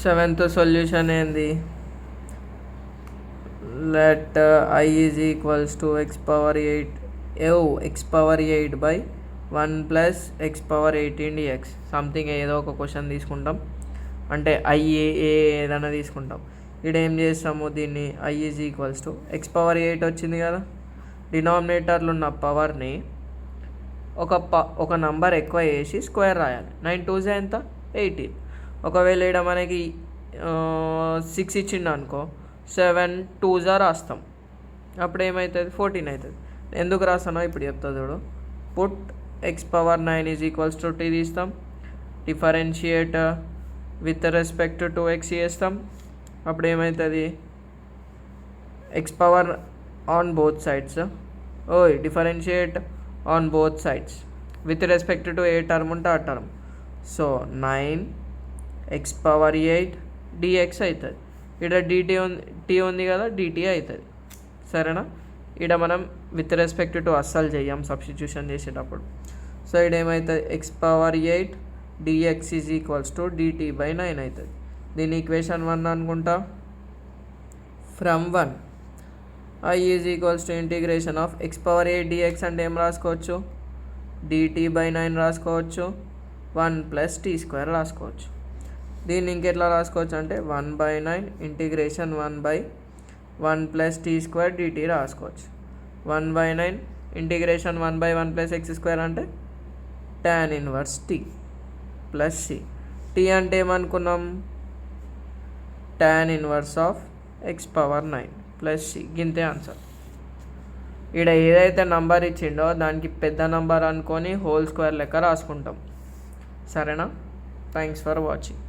Seventh solution ఏంది? Let I is equals to x power 8 by 1 plus x power 18 dx. Something ఏదో ఒక question తీసుకుంటాం, అంటే ఏదైనా తీసుకుంటాం. ఇక్కడ ఏం చేస్తాము, దీన్ని I is equals to x power 8 వచ్చింది కదా, డినామినేటర్లో ఉన్న పవర్ని ఒక నంబర్ ఎక్కువ వేసి స్క్వేర్ రాయాలి. 9 2s ఎంత? 18. ఒకవేళ ఇక్కడ మనకి 6 ఇచ్చిండు అనుకో, 7 2s రాస్తాం, అప్పుడు ఏమవుతుంది? 14 అవుతుంది. ఎందుకు రాస్తానో ఇప్పుడు చెప్తా చూడు. Put x power 9 is equals to t తీస్తాం, differentiate with respect to x చేస్తాం, అప్పుడు ఏమవుతుంది? x power on both sides, differentiate on both sides with respect to A term ఉంటే ఆ term. So 9 x power 8 dx అవుతుంది. ఇక్కడ t ఉంది కదా, dt అవుతుంది. సరేనా? ఇక్కడ మనం విత్ రెస్పెక్ట్ టు అస్సలు చెయ్యం సబ్స్టిట్యూషన్ చేసేటప్పుడు. సో ఇక్కడ ఏమవుతుంది? x power 8 dx is equals to dt by 9 అవుతుంది. దీని ఈక్వేషన్ 1 అనుకుంటా. From 1 I is equals to integration of x power 8 dx అంటే ఏం రాసుకోవచ్చు? dt బై 9 రాసుకోవచ్చు, 1 ప్లస్ t స్క్వేర్ రాసుకోవచ్చు. దీన్ని ఇంకెట్లా రాసుకోవచ్చు అంటే 1/9 integration 1/1 plus t square dt రాసుకోవచ్చు. 1/9 ఇంటిగ్రేషన్ 1/1 ప్లస్ ఎక్స్ స్క్వేర్ అంటే tan inverse t plus c. t అంటే ఏమనుకున్నాం? tan inverse of x power 9 plus c. గింతే ఆన్సర్. ఇక్కడ ఏదైతే నంబర్ ఇచ్చిండో దానికి పెద్ద నంబర్ అనుకొని హోల్ స్క్వేర్ లెక్క రాసుకుంటాం. సరేనా? Thanks for watching.